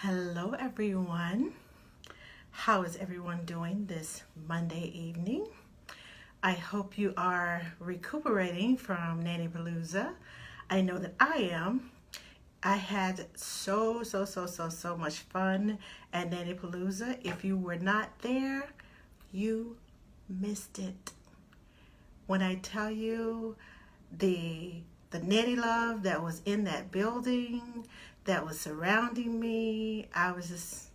Hello everyone. How is everyone doing this Monday evening? I hope you are recuperating from Nanny Palooza. I know that I am. I had so much fun at Nanny Palooza. If you were not there, you missed it. When I tell you the nanny love that was in that building, that was surrounding me, I was just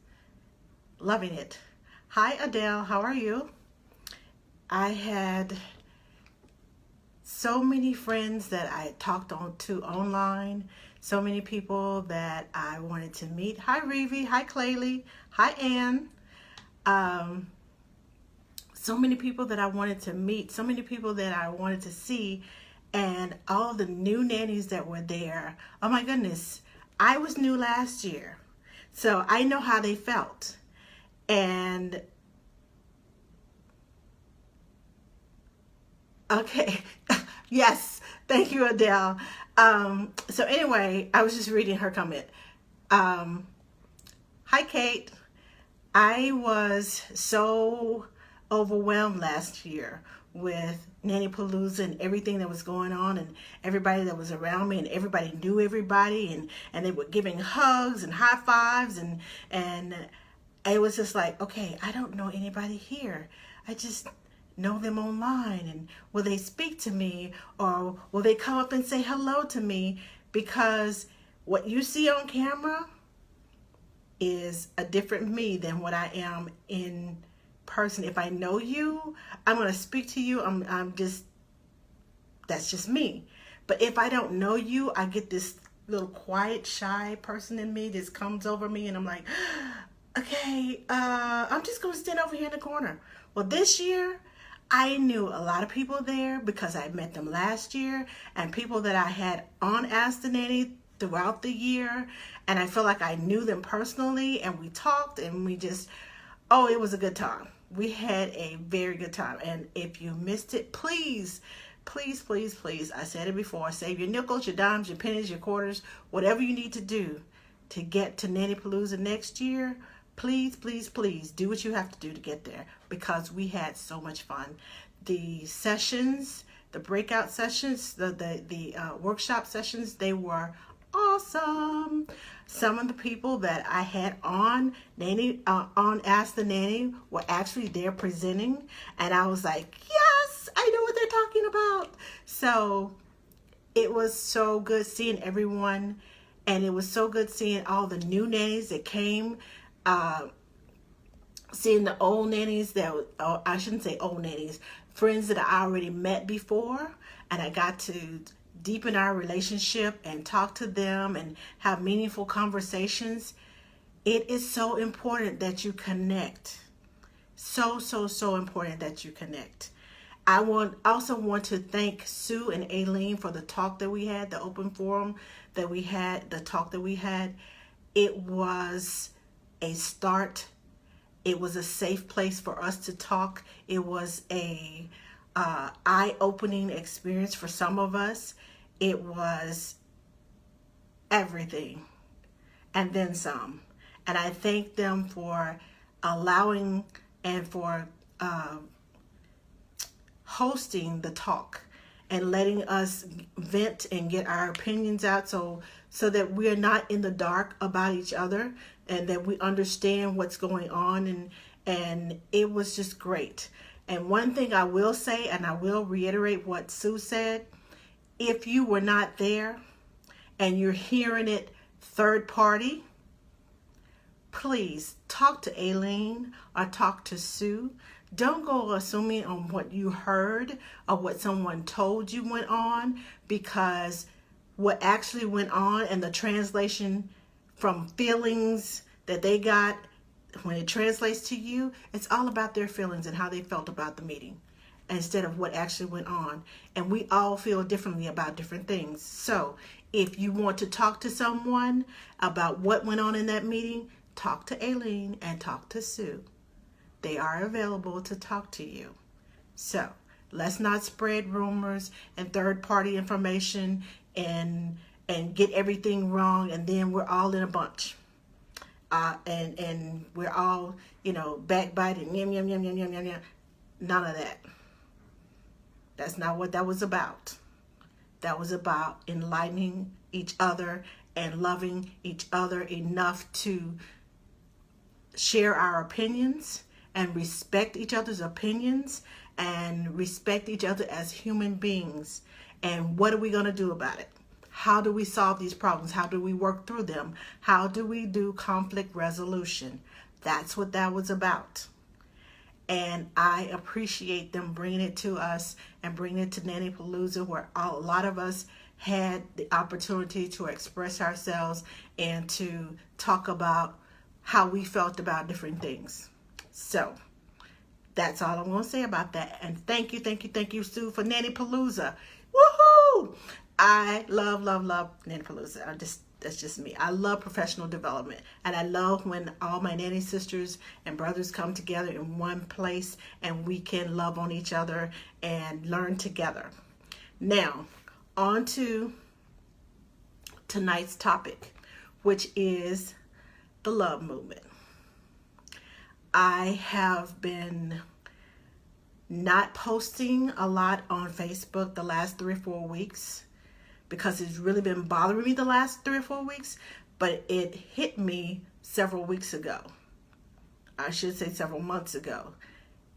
loving it. Hi Adele, how are you? I had so many friends that I talked to online, so many people that I wanted to meet. Hi Reevy, hi Claylee, hi Ann. So many people that I wanted to meet, so many people that I wanted to see, and all the new nannies that were there. Oh my goodness, I was new last year, so I know how they felt. And okay, yes, thank you, Adele. So anyway, I was just reading her comment. Hi, Kate. I was so overwhelmed last year with Nanny Palooza and everything that was going on and everybody that was around me, and everybody knew everybody, and they were giving hugs and high fives, and it was just like, okay, I don't know anybody here. I just know them online, and will they speak to me, or will they come up and say hello to me? Because what you see on camera is a different me than what I am in person. If I know you, I'm going to speak to you. I'm just, that's just me. But if I don't know you, I get this little quiet, shy person in me that comes over me, and I'm like, okay, I'm just going to stand over here in the corner. Well, this year, I knew a lot of people there because I met them last year, and people that I had on Ask the Nanny throughout the year, and I feel like I knew them personally, and we talked, and we just, oh, it was a good time. We had a very good time, and if you missed it, please, I said it before, save your nickels, your dimes, your pennies, your quarters, whatever you need to do to get to Nanny Palooza next year. Please do what you have to do to get there, because we had so much fun. The sessions, the breakout sessions, the workshop sessions, they were awesome. Some of the people that I had on on Ask the Nanny were actually there presenting, and I was like, yes, I know what they're talking about. So it was so good seeing everyone, and it was so good seeing all the new nannies that came, seeing the old nannies that, I shouldn't say old nannies, friends that I already met before, and I got to deepen our relationship and talk to them and have meaningful conversations. It is so important that you connect. So important that you connect. I also want to thank Sue and Aileen for the talk that we had, the open forum that we had, the talk that we had. It was a start. It was a safe place for us to talk. It was a eye-opening experience for some of us. It was everything and then some. And I thank them for allowing and for hosting the talk and letting us vent and get our opinions out, so that we're not in the dark about each other, and that we understand what's going on, and it was just great. And one thing I will say, and I will reiterate what Sue said, if you were not there and you're hearing it third party, please talk to Aileen or talk to Sue. Don't go assuming on what you heard or what someone told you went on, because what actually went on and the translation from feelings that they got, when it translates to you, it's all about their feelings and how they felt about the meeting instead of what actually went on. And we all feel differently about different things. So if you want to talk to someone about what went on in that meeting, talk to Aileen and talk to Sue. They are available to talk to you. So let's not spread rumors and third-party information and get everything wrong, and then we're all in a bunch. and we're all, backbiting, yum, yum, yum, yum, yum, yum, yum. None of that. That's not what that was about. That was about enlightening each other and loving each other enough to share our opinions and respect each other's opinions and respect each other as human beings. And what are we going to do about it? How do we solve these problems? How do we work through them? How do we do conflict resolution? That's what that was about. And I appreciate them bringing it to us and bringing it to Nanny Palooza, where a lot of us had the opportunity to express ourselves and to talk about how we felt about different things. So that's all I'm going to say about that. And thank you, Sue, for Nanny Palooza. Woohoo! I love Nanny Palooza. That's just me. I love professional development, and I love when all my nanny sisters and brothers come together in one place and we can love on each other and learn together. Now, on to tonight's topic, which is the love movement. I have been not posting a lot on Facebook the last 3 or 4 weeks because it's really been bothering me the last 3 or 4 weeks, but it hit me several weeks ago. I should say several months ago.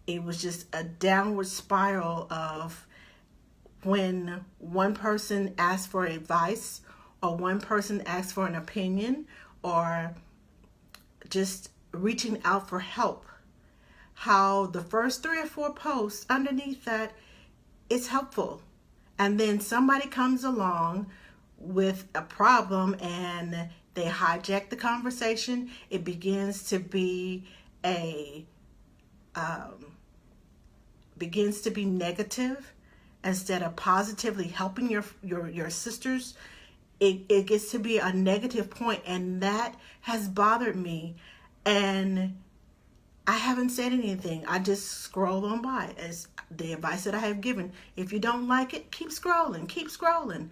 It was just a downward spiral of when one person asks for advice or one person asks for an opinion or just reaching out for help. How the first 3 or 4 posts underneath that is helpful. And then somebody comes along with a problem and they hijack the conversation. It begins to be negative instead of positively helping your sisters. It gets to be a negative point, and that has bothered me. And I haven't said anything. I just scroll on by as the advice that I have given. If you don't like it, keep scrolling.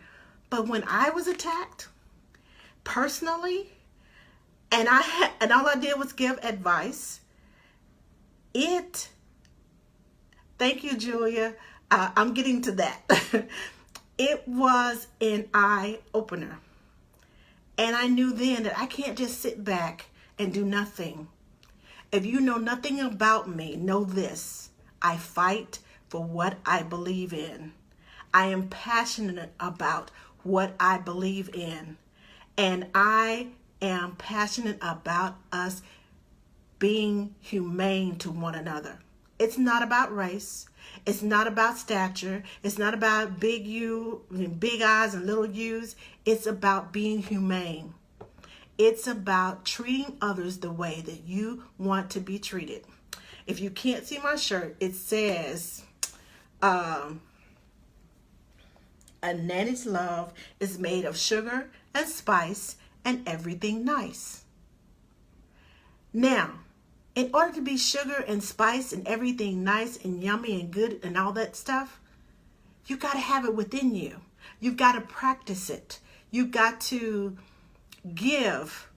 But when I was attacked personally, and all I did was give advice, thank you, Julia. I'm getting to that. It was an eye opener. And I knew then that I can't just sit back and do nothing. If you know nothing about me, know this. I fight for what I believe in. I am passionate about what I believe in. And I am passionate about us being humane to one another. It's not about race. It's not about stature. It's not about big eyes and little U's. It's about being humane. It's about treating others the way that you want to be treated. If you can't see my shirt, it says, a nanny's love is made of sugar and spice and everything nice. Now, in order to be sugar and spice and everything nice and yummy and good and all that stuff, you got to have it within you. You've got to practice it. You've got to give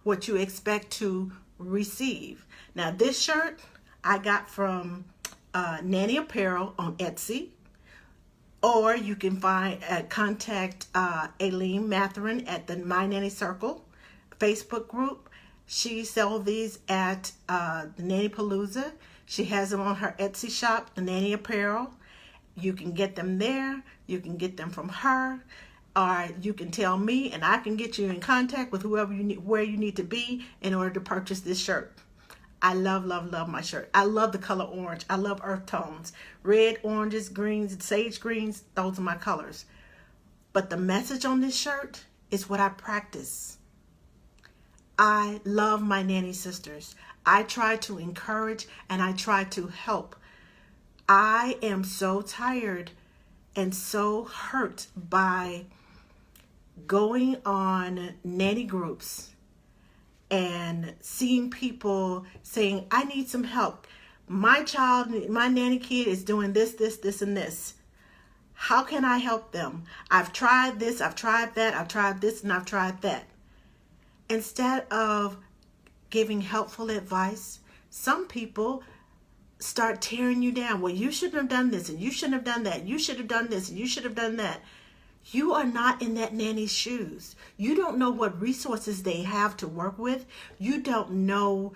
what you expect to receive. Now, this shirt I got from Nanny Apparel on Etsy, or you can contact Aileen Matherin at the My Nanny Circle Facebook group. She sells these at the Nanny Palooza. She has them on her Etsy shop, the Nanny Apparel. You can get them there. You can get them from her. Or you can tell me and I can get you in contact with whoever you need, where you need to be in order to purchase this shirt. I love my shirt. I love the color orange. I love earth tones. Red, oranges, greens, sage greens, those are my colors. But the message on this shirt is what I practice. I love my nanny sisters. I try to encourage and I try to help. I am so tired and so hurt by going on nanny groups and seeing people saying, I need some help. My nanny kid is doing this, and this. How can I help them? I've tried this, I've tried that, I've tried this, and I've tried that. Instead of giving helpful advice. Some people start tearing you down. Well, you shouldn't have done this, and you shouldn't have done that. You should have done this, and you should have done that. You are not in that nanny's shoes. You don't know what resources they have to work with. You don't know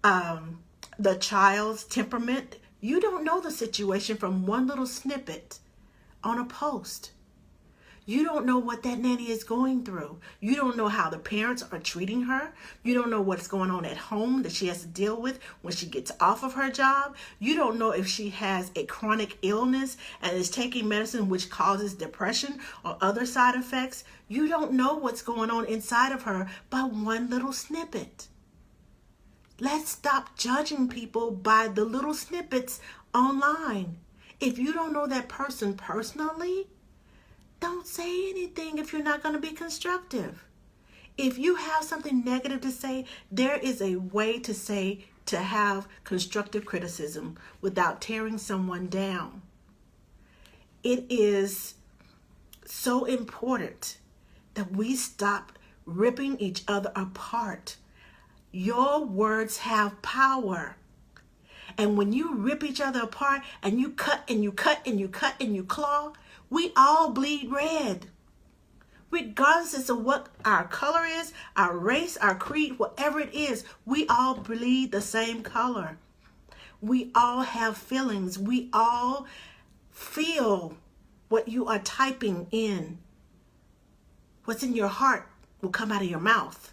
the child's temperament. You don't know the situation from one little snippet on a post. You don't know what that nanny is going through. You don't know how the parents are treating her. You don't know what's going on at home that she has to deal with when she gets off of her job. You don't know if she has a chronic illness and is taking medicine which causes depression or other side effects. You don't know what's going on inside of her by one little snippet. Let's stop judging people by the little snippets online. If you don't know that person personally, don't say anything if you're not going to be constructive. If you have something negative to say, there is a way to have constructive criticism without tearing someone down. It is so important that we stop ripping each other apart. Your words have power. And when you rip each other apart and you cut and you cut and you cut and you claw, we all bleed red. Regardless of what our color is, our race, our creed, whatever it is, we all bleed the same color. We all have feelings. We all feel what you are typing in. What's in your heart will come out of your mouth.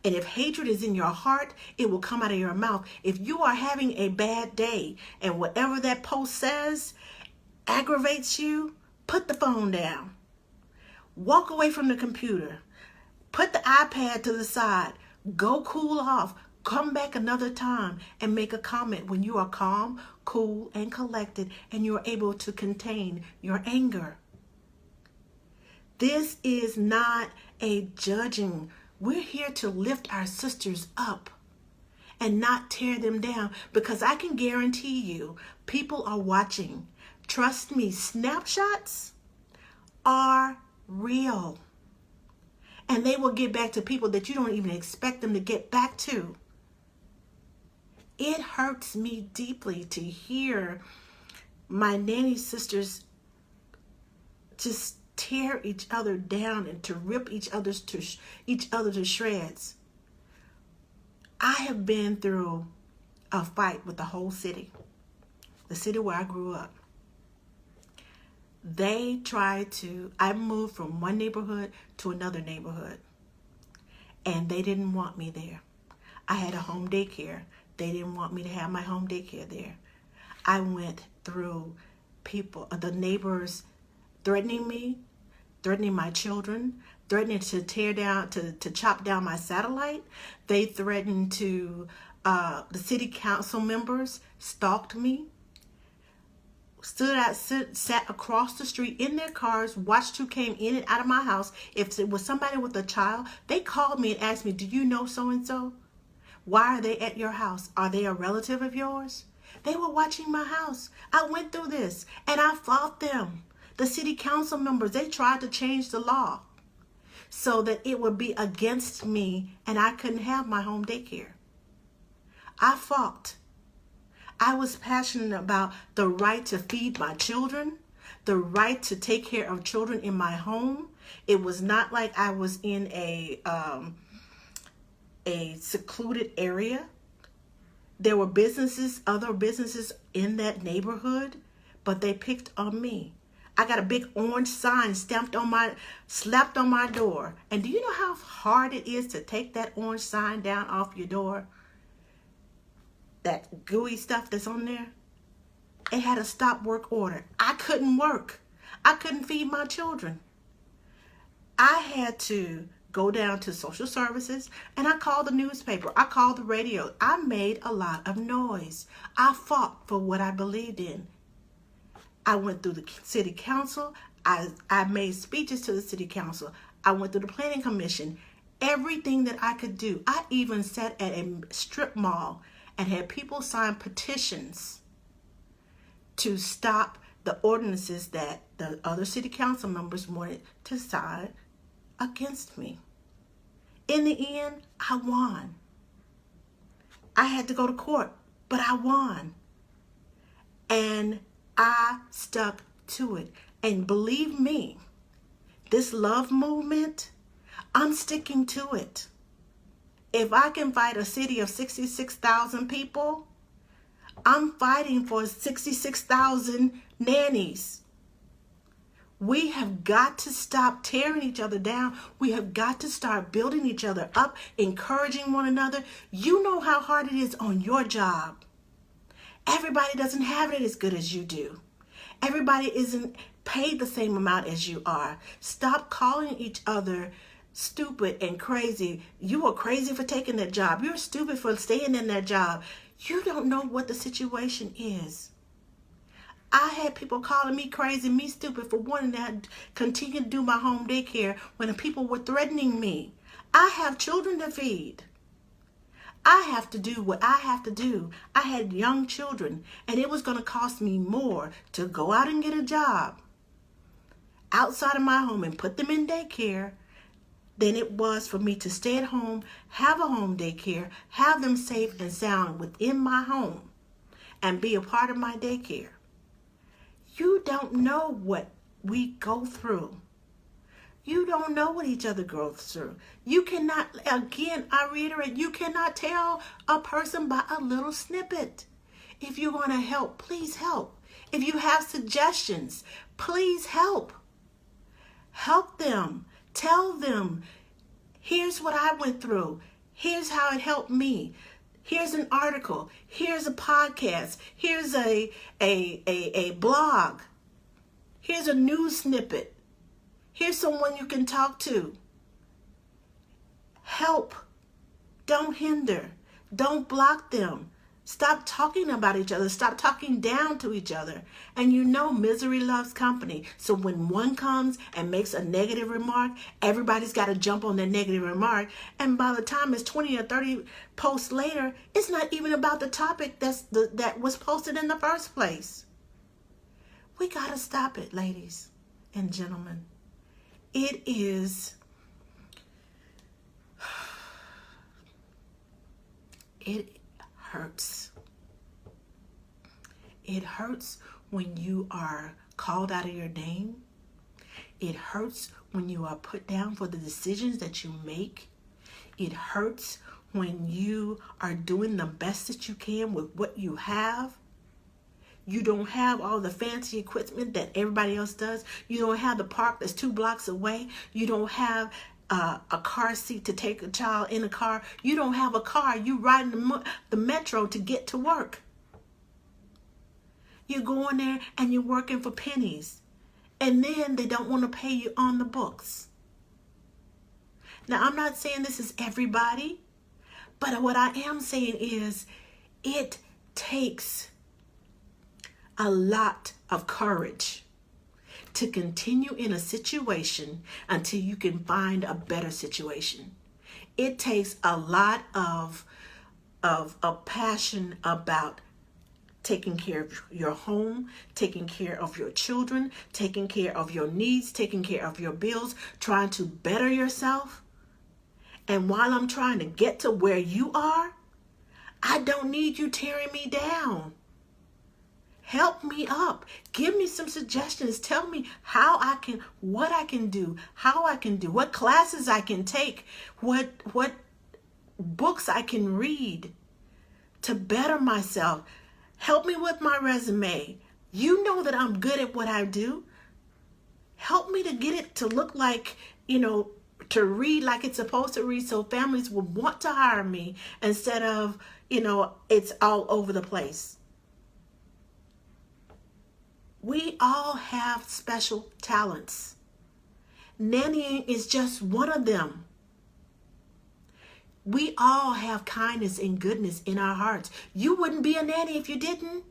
And if hatred is in your heart, it will come out of your mouth. If you are having a bad day and whatever that post says aggravates you, put the phone down. Walk away from the computer. Put the iPad to the side. Go cool off. Come back another time and make a comment when you are calm, cool, and collected and you are able to contain your anger. This is not a judging. We're here to lift our sisters up and not tear them down, because I can guarantee you people are watching. Trust me, snapshots are real. And they will get back to people that you don't even expect them to get back to. It hurts me deeply to hear my nanny sisters just tear each other down and to rip each other to shreds. I have been through a fight with the whole city, the city where I grew up. I moved from one neighborhood to another neighborhood, and they didn't want me there. I had a home daycare. They didn't want me to have my home daycare there. I went through the neighbors threatening me, threatening my children, threatening to tear down, to chop down my satellite. They threatened to, the city council members stalked me, sat across the street in their cars, watched who came in and out of my house. If it was somebody with a child, they called me and asked me, do you know so-and-so? Why are they at your house? Are they a relative of yours? They were watching my house. I went through this and I fought them. The city council members, they tried to change the law so that it would be against me and I couldn't have my home daycare. I fought. I was passionate about the right to feed my children, the right to take care of children in my home. It was not like I was in a secluded area. There were other businesses in that neighborhood, but they picked on me. I got a big orange sign slapped on my door. And do you know how hard it is to take that orange sign down off your door? That gooey stuff that's on there. It had a stop work order. I couldn't work. I couldn't feed my children. I had to go down to social services, and I called the newspaper. I called the radio. I made a lot of noise. I fought for what I believed in. I went through the city council. I made speeches to the city council. I went through the planning commission. Everything that I could do. I even sat at a strip mall and had people sign petitions to stop the ordinances that the other city council members wanted to sign against me. In the end, I won. I had to go to court, but I won. And I stuck to it. And believe me, this love movement, I'm sticking to it. If I can fight a city of 66,000 people, I'm fighting for 66,000 nannies. We have got to stop tearing each other down. We have got to start building each other up, encouraging one another. You know how hard it is on your job. Everybody doesn't have it as good as you do. Everybody isn't paid the same amount as you are. Stop calling each other stupid and crazy. You are crazy for taking that job. You're stupid for staying in that job. You don't know what the situation is. I had people calling me crazy, me stupid for wanting to continue to do my home daycare when the people were threatening me. I have children to feed. I have to do what I have to do. I had young children, and it was going to cost me more to go out and get a job outside of my home and put them in daycare than it was for me to stay at home, have a home daycare, have them safe and sound within my home, and be a part of my daycare. You don't know what we go through. You don't know what each other goes through. You cannot, again, I reiterate, you cannot tell a person by a little snippet. If you're going to help, please help. If you have suggestions, please help. Help them. Tell them, here's what I went through. Here's how it helped me. Here's an article. Here's a podcast. Here's a blog. Here's a news snippet. Here's someone you can talk to. Help. Don't hinder. Don't block them. Stop talking about each other. Stop talking down to each other. And you know misery loves company. So when one comes and makes a negative remark, everybody's got to jump on that negative remark. And by the time it's 20 or 30 posts later, it's not even about the topic that was posted in the first place. We got to stop it, ladies and gentlemen. It hurts. It hurts when you are called out of your name. It hurts when you are put down for the decisions that you make. It hurts when you are doing the best that you can with what you have. You don't have all the fancy equipment that everybody else does. You don't have the park that's 2 blocks away. You don't have a car seat to take a child in a car. You don't have a car. You riding the metro to get to work. You're going there and you're working for pennies. And then they don't want to pay you on the books. Now, I'm not saying this is everybody. But what I am saying is it takes a lot of courage to continue in a situation until you can find a better situation. It takes a lot of passion about taking care of your home, taking care of your children, taking care of your needs, taking care of your bills, trying to better yourself. And while I'm trying to get to where you are, I don't need you tearing me down. Help me up. Give me some suggestions. Tell me what I can do, how I can do, what classes I can take, what books I can read to better myself. Help me with my resume. You know that I'm good at what I do. Help me to get it to look like, to read like it's supposed to read so families would want to hire me instead of, it's all over the place. We all have special talents. Nannying is just one of them. We all have kindness and goodness in our hearts. You wouldn't be a nanny if you didn't.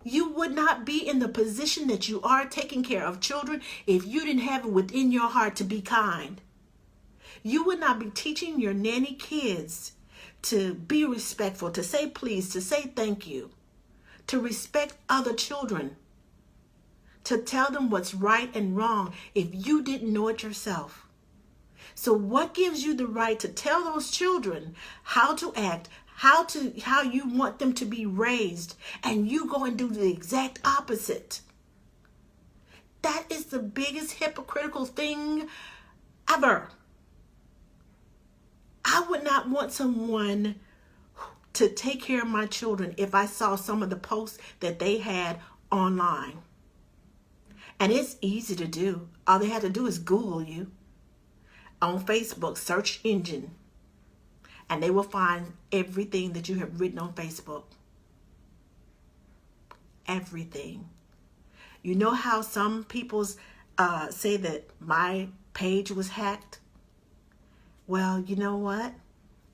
You would not be in the position that you are taking care of children if you didn't have it within your heart to be kind. You would not be teaching your nanny kids to be respectful, to say please, to say thank you, to respect other children, to tell them what's right and wrong if you didn't know it yourself. So what gives you the right to tell those children how to act, how you want them to be raised, and you go and do the exact opposite. That is the biggest hypocritical thing ever. I would not want someone to take care of my children if I saw some of the posts that they had online. And it's easy to do. All they have to do is Google you on Facebook, search engine, and they will find everything that you have written on Facebook. Everything. You know how some people say that my page was hacked? Well, you know what?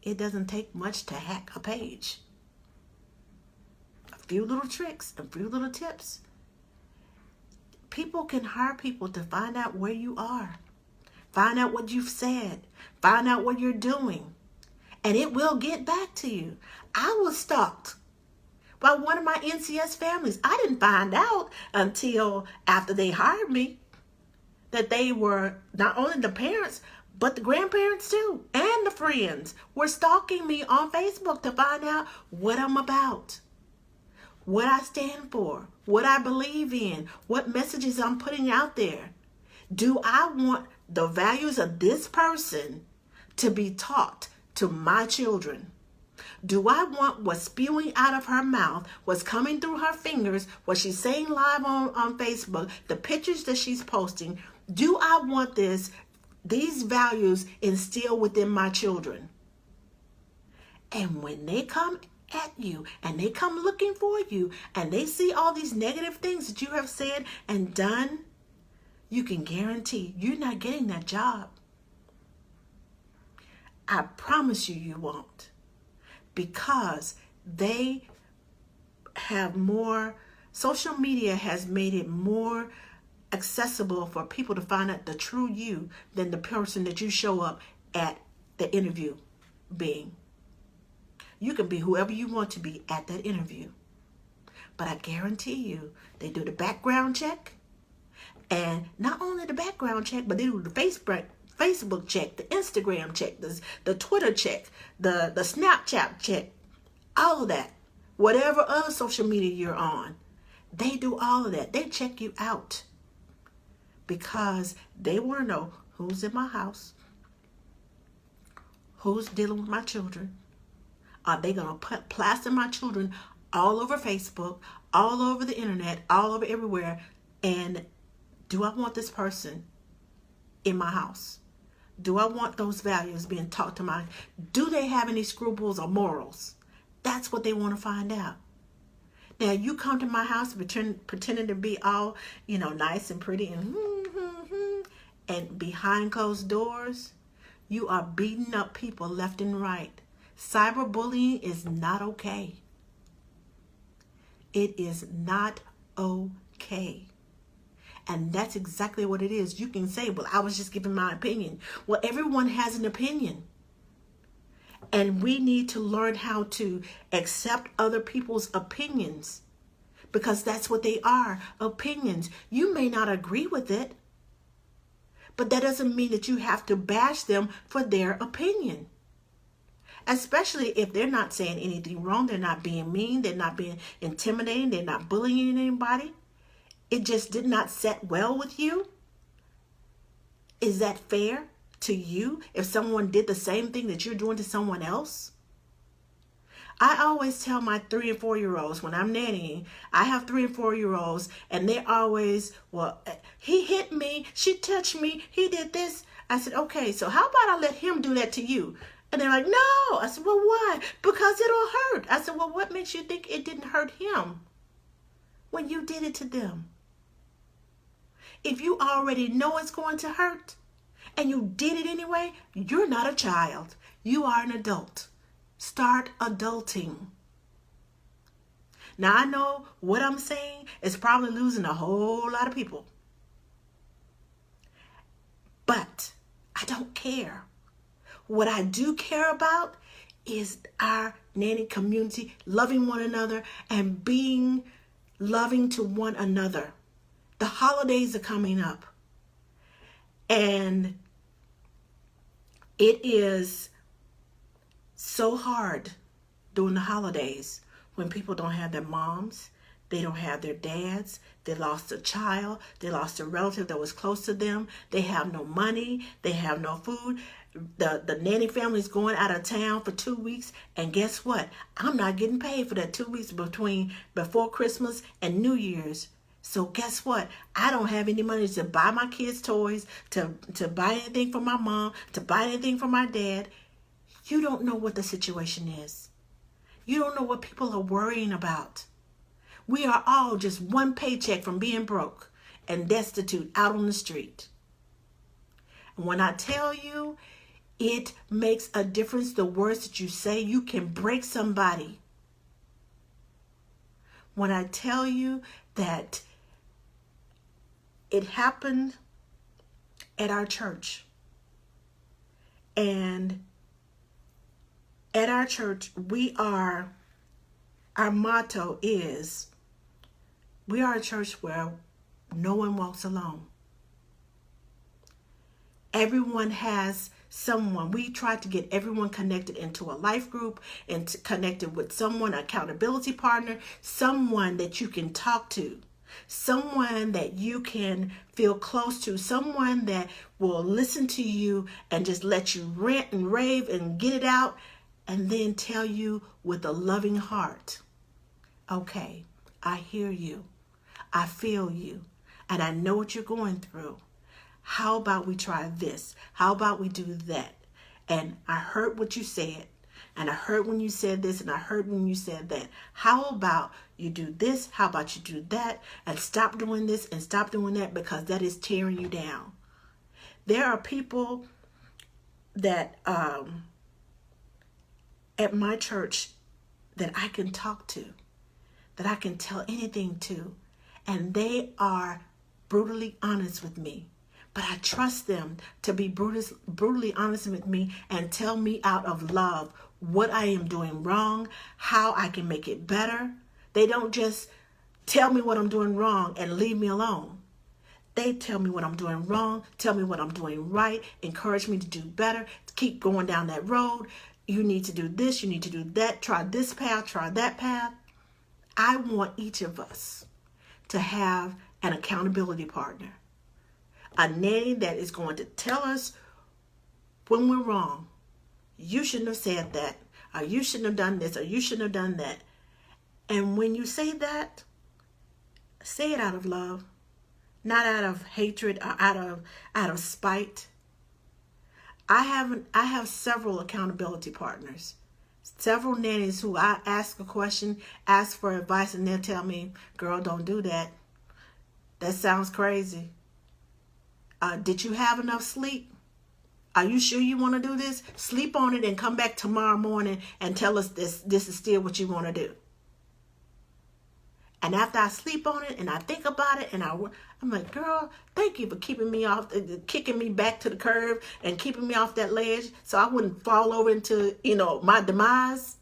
It doesn't take much to hack a page. A few little tricks, a few little tips. People can hire people to find out where you are. Find out what you've said. Find out what you're doing. And it will get back to you. I was stalked by one of my NCS families. I didn't find out until after they hired me that they were not only the parents, but the grandparents too, and the friends were stalking me on Facebook to find out what I'm about, what I stand for, what I believe in, what messages I'm putting out there. Do I want the values of this person to be taught to my children? Do I want what's spewing out of her mouth, what's coming through her fingers, what she's saying live on Facebook, the pictures that she's posting? Do I want these values instilled within my children? And when they come at you and they come looking for you and they see all these negative things that you have said and done, you can guarantee you're not getting that job. I promise you won't. Because they have more, social media has made it more accessible for people to find out the true you than the person that you show up at the interview being. You can be whoever you want to be at that interview. But I guarantee you, they do the background check. And not only the background check, but they do the Facebook check, the Instagram check, the Twitter check, the Snapchat check, all of that. Whatever other social media you're on, they do all of that. They check you out because they want to know who's in my house, who's dealing with my children. Are they going to plaster my children all over Facebook, all over the internet, all over everywhere? And do I want this person in my house? Do I want those values being taught to my... Do they have any scruples or morals? That's what they want to find out. Now, you come to my house pretending to be all, nice and pretty and behind closed doors, you are beating up people left and right. Cyberbullying is not okay. It is not okay. And that's exactly what it is. You can say, well, I was just giving my opinion. Well, everyone has an opinion. And we need to learn how to accept other people's opinions. Because that's what they are, opinions. You may not agree with it. But that doesn't mean that you have to bash them for their opinion. Especially if they're not saying anything wrong. They're not being mean. They're not being intimidating. They're not bullying anybody. It just did not set well with you. Is that fair to you if someone did the same thing that you're doing to someone else? I always tell my 3 and 4 year olds when I'm nannying, I have 3 and 4 year olds and they're always, well, he hit me, she touched me, he did this. I said, okay, so how about I let him do that to you? And they're like, no. I said, well, why? Because it'll hurt. I said, well, what makes you think it didn't hurt him when you did it to them? If you already know it's going to hurt and you did it anyway, you're not a child. You are an adult. Start adulting. Now, I know what I'm saying is probably losing a whole lot of people. But I don't care. What I do care about is our nanny community, loving one another and being loving to one another. The holidays are coming up. And it is so hard during the holidays when people don't have their moms, they don't have their dads, they lost a child, they lost a relative that was close to them, they have no money, they have no food. The nanny family is going out of town for 2 weeks, and guess what? I'm not getting paid for that 2 weeks before Christmas and New Year's. So guess what? I don't have any money to buy my kids toys, to buy anything for my mom, to buy anything for my dad. You don't know what the situation is. You don't know what people are worrying about. We are all just one paycheck from being broke and destitute out on the street. And when I tell you, it makes a difference. The words that you say, you can break somebody. When I tell you that it happened at our church, and at our church, our motto is, we are a church where no one walks alone. Everyone has someone. We try to get everyone connected into a life group and connected with someone, accountability partner, someone that you can talk to, someone that you can feel close to, someone that will listen to you and just let you rant and rave and get it out, and then tell you with a loving heart, okay, I hear you, I feel you, and I know what you're going through. How about we try this? How about we do that? And I heard what you said, and I heard when you said this, and I heard when you said that. How about you do this? How about you do that? And stop doing this and stop doing that, because that is tearing you down. There are people that at my church that I can talk to, that I can tell anything to, and they are brutally honest with me. But I trust them to be brutally honest with me and tell me out of love what I am doing wrong, how I can make it better. They don't just tell me what I'm doing wrong and leave me alone. They tell me what I'm doing wrong, tell me what I'm doing right, encourage me to do better, to keep going down that road. You need to do this, you need to do that, try this path, try that path. I want each of us to have an accountability partner. A nanny that is going to tell us when we're wrong. You shouldn't have said that, or you shouldn't have done this, or you shouldn't have done that. And when you say that, say it out of love, not out of hatred or out of spite. I have several accountability partners, several nannies who I ask a question, ask for advice, and they'll tell me, girl, don't do that. That sounds crazy. Did you have enough sleep? Are you sure you want to do this? Sleep on it and come back tomorrow morning and tell us this is still what you want to do. And after I sleep on it and I think about it, and I'm like, girl, thank you for keeping me off, kicking me back to the curb and keeping me off that ledge so I wouldn't fall over into, my demise.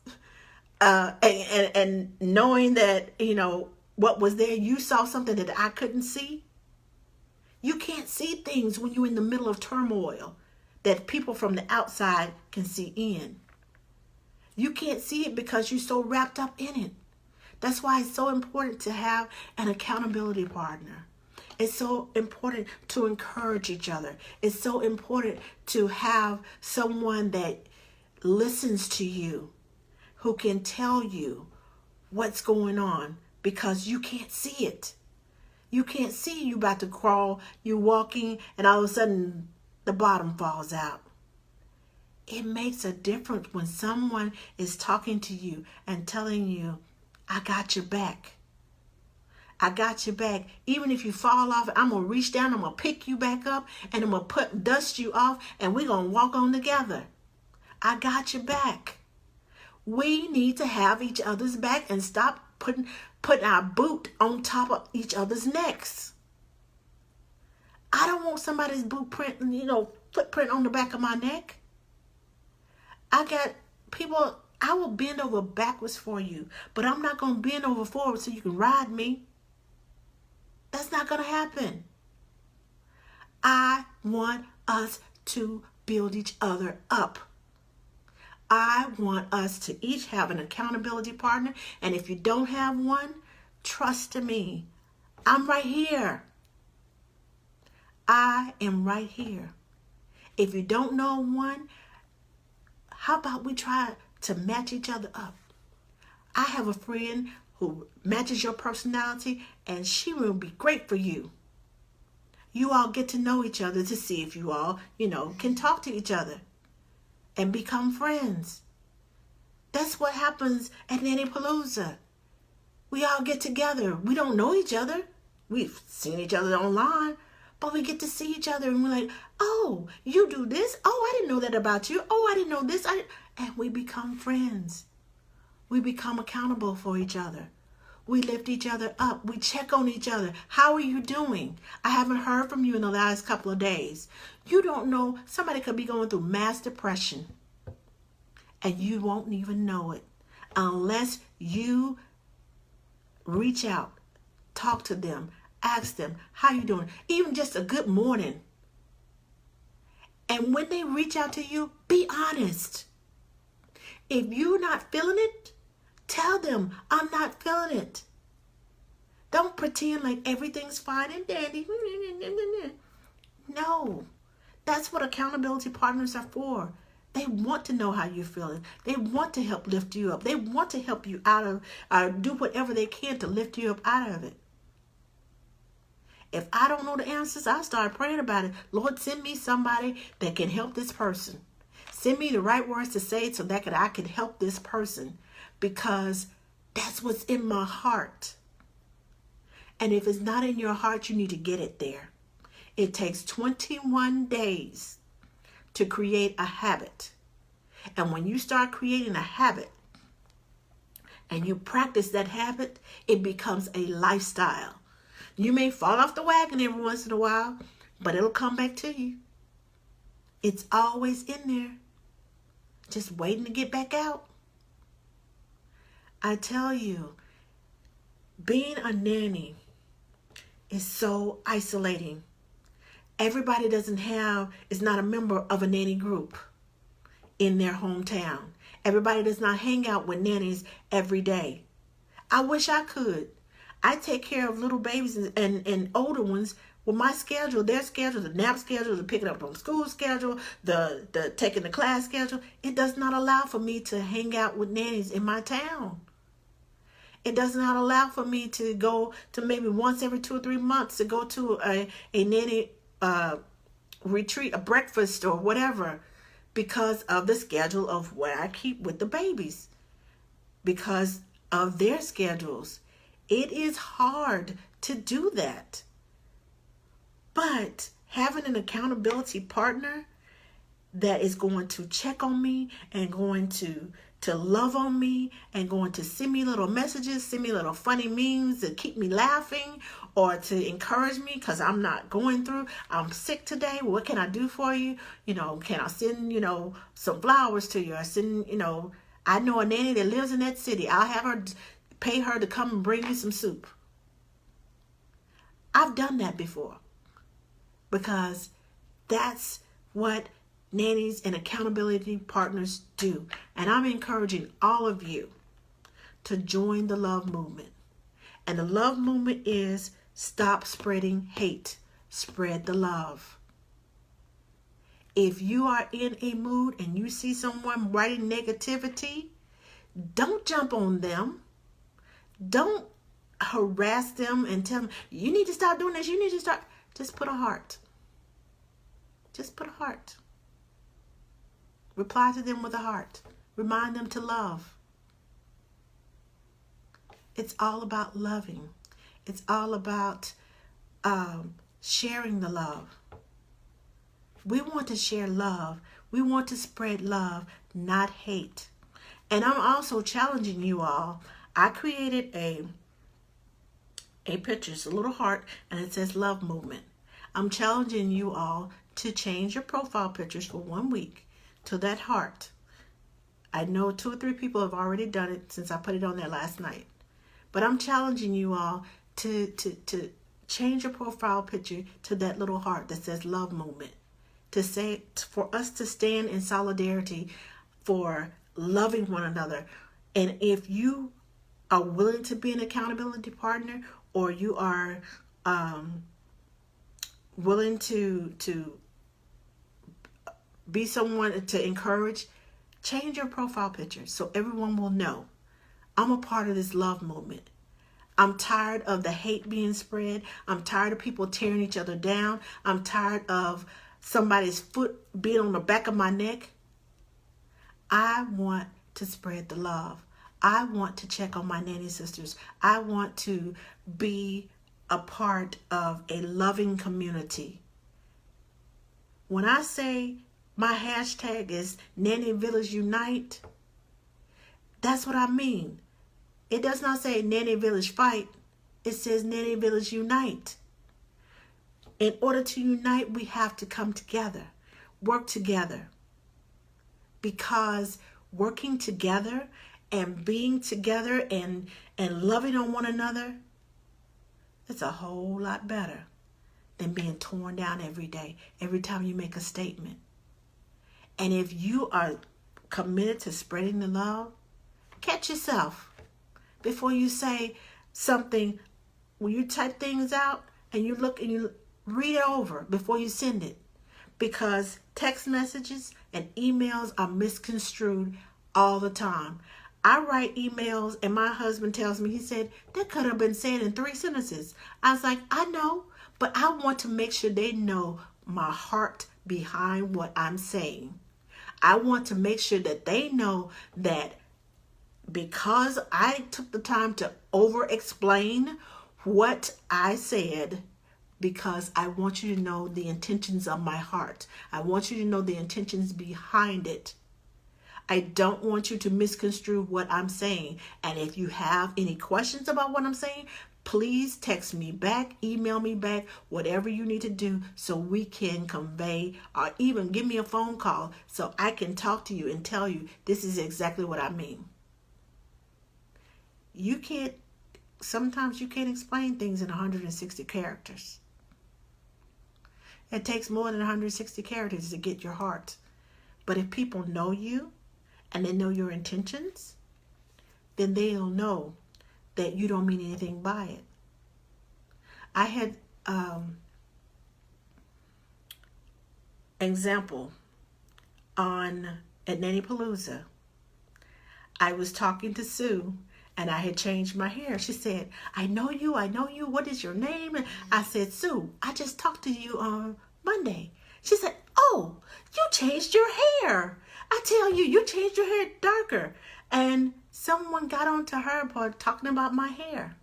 And knowing that, what was there, you saw something that I couldn't see. You can't see things when you're in the middle of turmoil that people from the outside can see in. You can't see it because you're so wrapped up in it. That's why it's so important to have an accountability partner. It's so important to encourage each other. It's so important to have someone that listens to you, who can tell you what's going on, because you can't see it. You can't see you about to crawl, you're walking, and all of a sudden the bottom falls out. It makes a difference when someone is talking to you and telling you, I got your back. I got your back. Even if you fall off, I'm going to reach down, I'm going to pick you back up, and I'm going to dust you off, and we're going to walk on together. I got your back. We need to have each other's back and stop putting our boot on top of each other's necks. I don't want somebody's footprint on the back of my neck. I got people, I will bend over backwards for you, but I'm not going to bend over forward so you can ride me. That's not going to happen. I want us to build each other up. I want us to each have an accountability partner. And if you don't have one, trust me, I'm right here. I am right here. If you don't know one, how about we try to match each other up? I have a friend who matches your personality, and she will be great for you. You all get to know each other to see if you all, can talk to each other and become friends. That's what happens at Nanny Palooza. We all get together. We don't know each other. We've seen each other online, but we get to see each other and we're like, oh, you do this? Oh, I didn't know that about you. Oh, I didn't know this. And we become friends. We become accountable for each other. We lift each other up. We check on each other. How are you doing? I haven't heard from you in the last couple of days. You don't know. Somebody could be going through mass depression and you won't even know it unless you reach out, talk to them, ask them, how you doing? Even just a good morning. And when they reach out to you, be honest. If you're not feeling it, tell them, I'm not feeling it. Don't pretend like everything's fine and dandy. No, that's what accountability partners are for. They want to know how you're feeling. They want to help lift you up. They want to help you out of, do whatever they can to lift you up out of it. If I don't know the answers, I start praying about it. Lord, send me somebody that can help this person. Send me the right words to say so that I can help this person, because that's what's in my heart. And if it's not in your heart, you need to get it there. It takes 21 days to create a habit. And when you start creating a habit and you practice that habit, it becomes a lifestyle. You may fall off the wagon every once in a while, but it'll come back to you. It's always in there, just waiting to get back out. I tell you, being a nanny is so isolating. Everybody is not a member of a nanny group in their hometown. Everybody does not hang out with nannies every day. I wish I could. I take care of little babies and older ones with my schedule, their schedule, the nap schedule, the picking up from school schedule, the taking the class schedule. It does not allow for me to hang out with nannies in my town. It does not allow for me to go to maybe once every 2 or 3 months to go to a nanny retreat, a breakfast or whatever, because of the schedule of what I keep with the babies, because of their schedules. It is hard to do that. But having an accountability partner that is going to check on me and going to love on me and going to send me little messages, send me little funny memes to keep me laughing or to encourage me because I'm not going through, I'm sick today. What can I do for you? Can I send, some flowers to you? I send, I know a nanny that lives in that city. I'll have her, pay her to come and bring you some soup. I've done that before because that's what nannies and accountability partners do. And I'm encouraging all of you to join the love movement. And the love movement is stop spreading hate. Spread the love. If you are in a mood and you see someone writing negativity, don't jump on them. Don't harass them and tell them, you need to stop doing this. You need to start. Just put a heart. Just put a heart. Reply to them with a heart. Remind them to love. It's all about loving. It's all about sharing the love. We want to share love. We want to spread love, not hate. And I'm also challenging you all. I created a picture. It's a little heart, and it says Love Movement. I'm challenging you all to change your profile pictures for 1 week to that heart. I know 2 or 3 people have already done it since I put it on there last night. But I'm challenging you all to change your profile picture to that little heart that says Love Movement. To say, for us to stand in solidarity for loving one another. And if you are willing to be an accountability partner, or you are willing to be someone to encourage, change your profile picture so everyone will know I'm a part of this love movement. I'm tired of the hate being spread. I'm tired of people tearing each other down. I'm tired of somebody's foot being on the back of my neck. I want to spread the love. I want to check on my nanny sisters. I want to be a part of a loving community. When I say my hashtag is Nanny Village Unite, that's what I mean. It does not say Nanny Village Fight. It says Nanny Village Unite. In order to unite, we have to come together, work together. Because working together and being together and loving on one another, it's a whole lot better than being torn down every day, every time you make a statement. And if you are committed to spreading the love, catch yourself before you say something. When you type things out and you look and you read it over before you send it, because text messages and emails are misconstrued all the time. I write emails and my husband tells me, he said, that could have been said in 3 sentences. I was like, I know, but I want to make sure they know my heart behind what I'm saying. I want to make sure that they know that because I took the time to over-explain what I said, because I want you to know the intentions of my heart. I want you to know the intentions behind it. I don't want you to misconstrue what I'm saying. And if you have any questions about what I'm saying, please text me back, email me back, whatever you need to do so we can convey, or even give me a phone call so I can talk to you and tell you this is exactly what I mean. Sometimes you can't explain things in 160 characters. It takes more than 160 characters to get your heart. But if people know you and they know your intentions, then they'll know that you don't mean anything by it. I had example at Nanny Palooza. I was talking to Sue and I had changed my hair. She said, I know you. What is your name? And I said, Sue, I just talked to you on Monday. She said, oh, you changed your hair. I tell you, you changed your hair darker. And someone got on to her for talking about my hair.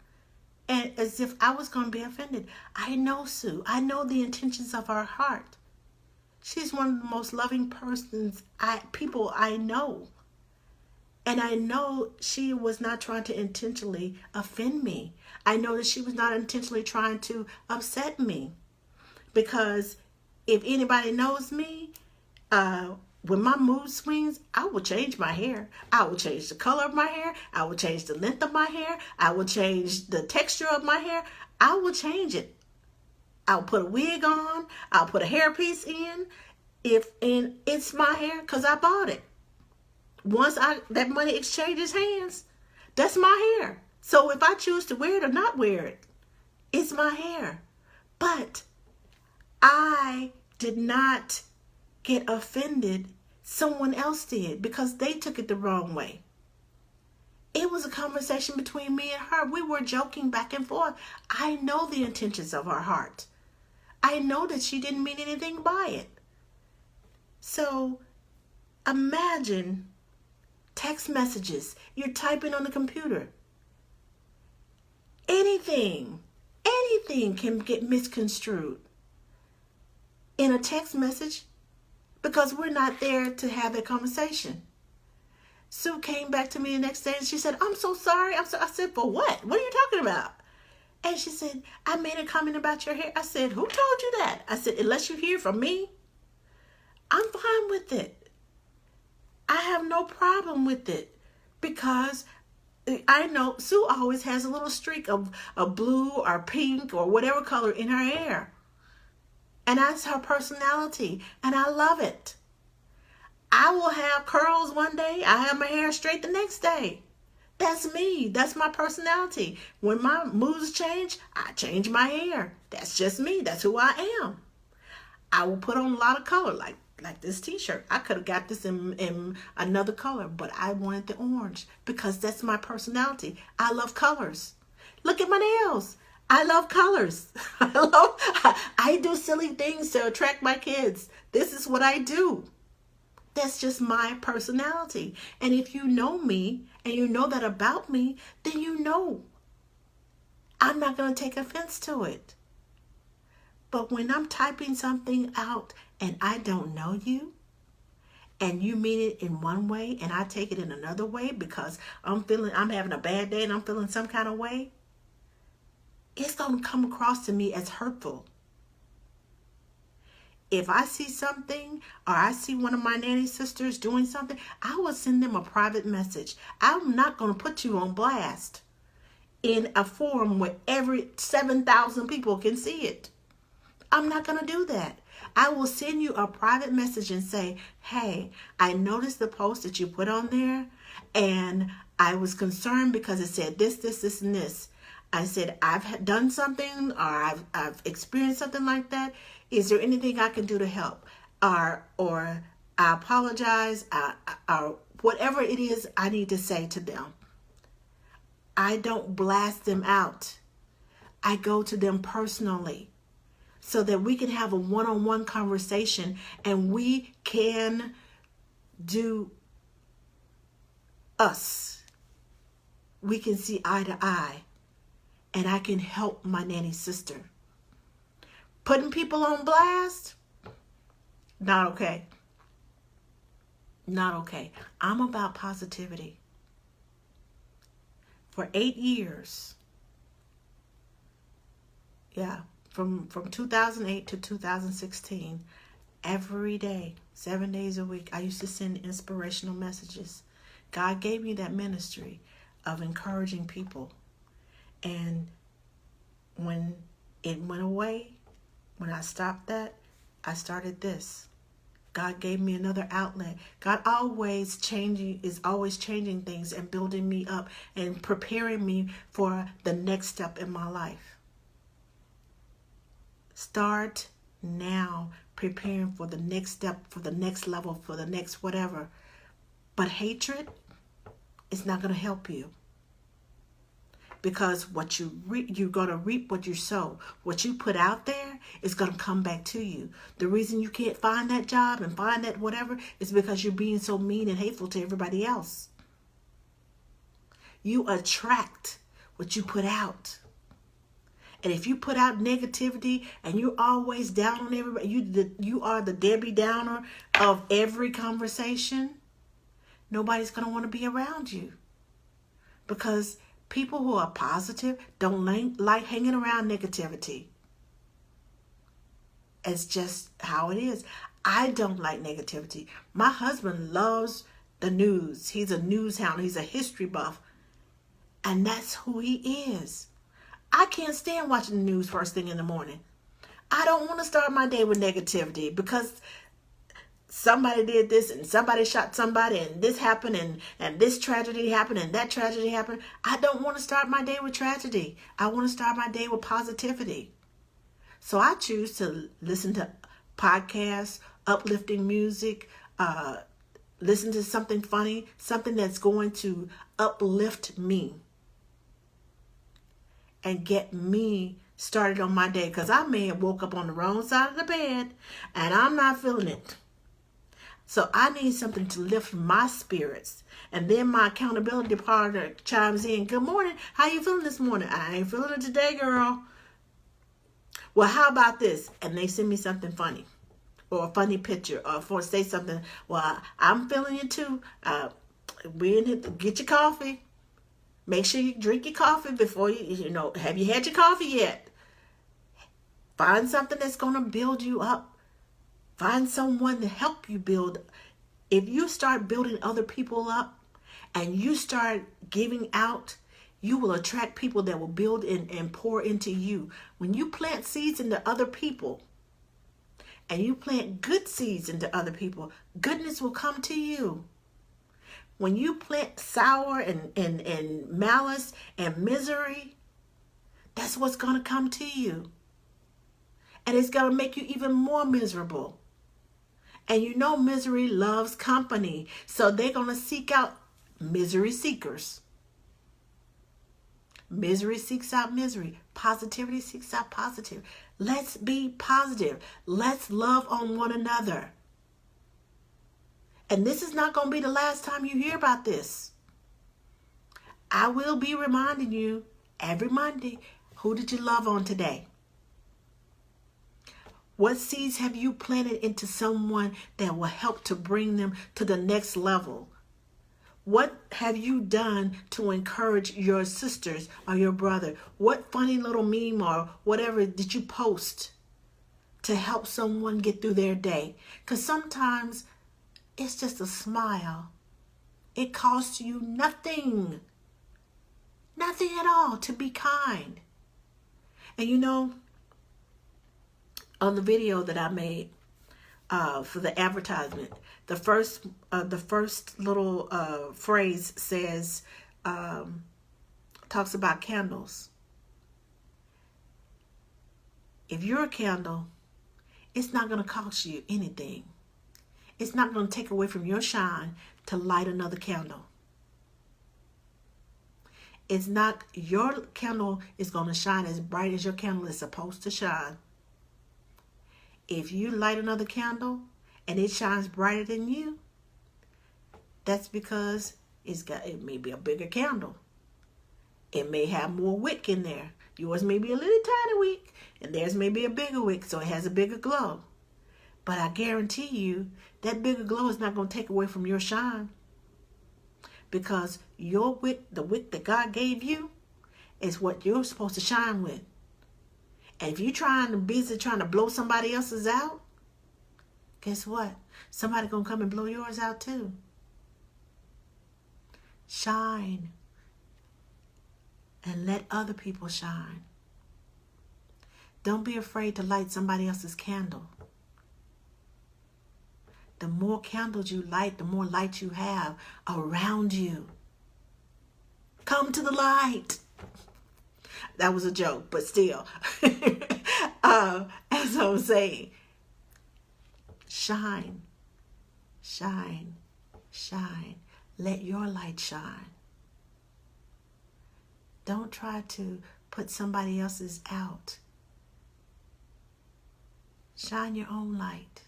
And as if I was going to be offended. I know Sue. I know the intentions of her heart. She's one of the most loving people I know. And I know she was not trying to intentionally offend me. I know that she was not intentionally trying to upset me. Because if anybody knows me, when my mood swings, I will change my hair. I will change the color of my hair. I will change the length of my hair. I will change the texture of my hair. I will change it. I'll put a wig on. I'll put a hairpiece in. And it's my hair because I bought it. Once that money exchanges hands, that's my hair. So if I choose to wear it or not wear it, it's my hair. But I did not get offended. Someone else did because they took it the wrong way. It was a conversation between me and her. We were joking back and forth. I know the intentions of her heart. I know that she didn't mean anything by it. So imagine text messages. You're typing on the computer. Anything can get misconstrued in a text message because we're not there to have that conversation. Sue came back to me the next day and she said, I'm so sorry. I said, for what? What are you talking about? And she said, I made a comment about your hair. I said, who told you that? I said, unless you hear from me, I'm fine with it. I have no problem with it because I know Sue always has a little streak of blue or pink or whatever color in her hair. And that's her personality. And I love it. I will have curls one day. I have my hair straight the next day. That's me. That's my personality. When my moods change, I change my hair. That's just me. That's who I am. I will put on a lot of color, like this t-shirt. I could have got this in another color, but I wanted the orange because that's my personality. I love colors. Look at my nails. I love colors. I do silly things to attract my kids. This is what I do. That's just my personality. And if you know me and you know that about me, then you know I'm not going to take offense to it. But when I'm typing something out and I don't know you, and you mean it in one way and I take it in another way because I'm having a bad day and I'm feeling some kind of way, it's going to come across to me as hurtful. If I see something or I see one of my nanny sisters doing something, I will send them a private message. I'm not going to put you on blast in a forum where every 7,000 people can see it. I'm not going to do that. I will send you a private message and say, hey, I noticed the post that you put on there and I was concerned because it said this, and this. I said, I've done something or I've experienced something like that. Is there anything I can do to help? Or I apologize, or whatever it is I need to say to them. I don't blast them out. I go to them personally so that we can have a one-on-one conversation and we can do us. We can see eye to eye. And I can help my nanny sister. Putting people on blast? Not okay. Not okay. I'm about positivity. For 8 years, from 2008 to 2016, every day, 7 days a week, I used to send inspirational messages. God gave me that ministry of encouraging people. And when it went away, when I stopped that, I started this. God gave me another outlet. God is always changing things and building me up and preparing me for the next step in my life. Start now preparing for the next step, for the next level, for the next whatever. But hatred is not going to help you. Because what you're going to reap what you sow. What you put out there is going to come back to you. The reason you can't find that job and find that whatever is because you're being so mean and hateful to everybody else. You attract what you put out. And if you put out negativity and you're always down on everybody, you are the Debbie Downer of every conversation, nobody's going to want to be around you. Because people who are positive don't like hanging around negativity. It's just how it is. I don't like negativity. My husband loves the news. He's a news hound. He's a history buff. And that's who he is. I can't stand watching the news first thing in the morning. I don't want to start my day with negativity because somebody did this and somebody shot somebody and this happened and this tragedy happened and that tragedy happened. I don't want to start my day with tragedy. I want to start my day with positivity. So I choose to listen to podcasts, uplifting music, listen to something funny, something that's going to uplift me and get me started on my day. Because I may have woke up on the wrong side of the bed and I'm not feeling it. So I need something to lift my spirits. And then my accountability partner chimes in. Good morning. How you feeling this morning? I ain't feeling it today, girl. Well, how about this? And they send me something funny. Or a funny picture. Or say something. Well, I'm feeling it too. Get your coffee. Make sure you drink your coffee before have you had your coffee yet? Find something that's going to build you up. Find someone to help you build. If you start building other people up and you start giving out, you will attract people that will build and pour into you. When you plant seeds into other people and you plant good seeds into other people, goodness will come to you. When you plant sour and malice and misery, that's what's going to come to you. And it's going to make you even more miserable. And you know misery loves company. So they're going to seek out misery seekers. Misery seeks out misery. Positivity seeks out positivity. Let's be positive. Let's love on one another. And this is not going to be the last time you hear about this. I will be reminding you every Monday, who did you love on today? What seeds have you planted into someone that will help to bring them to the next level? What have you done to encourage your sisters or your brother? What funny little meme or whatever did you post to help someone get through their day? Because sometimes it's just a smile. It costs you nothing. Nothing at all to be kind. And you know, on the video that I made for the advertisement, the first little phrase says, talks about candles. If you're a candle, it's not going to cost you anything. It's not going to take away from your shine to light another candle. It's not, your candle is going to shine as bright as your candle is supposed to shine. If you light another candle and it shines brighter than you, that's because it may be a bigger candle. It may have more wick in there. Yours may be a little tiny wick, and theirs may be a bigger wick, so it has a bigger glow. But I guarantee you, that bigger glow is not going to take away from your shine. Because your wick, the wick that God gave you, is what you're supposed to shine with. And if you're busy trying to blow somebody else's out, guess what? Somebody going to come and blow yours out too. Shine. And let other people shine. Don't be afraid to light somebody else's candle. The more candles you light, the more light you have around you. Come to the light. That was a joke, but still. As I'm saying, shine, shine, shine. Let your light shine. Don't try to put somebody else's out. Shine your own light.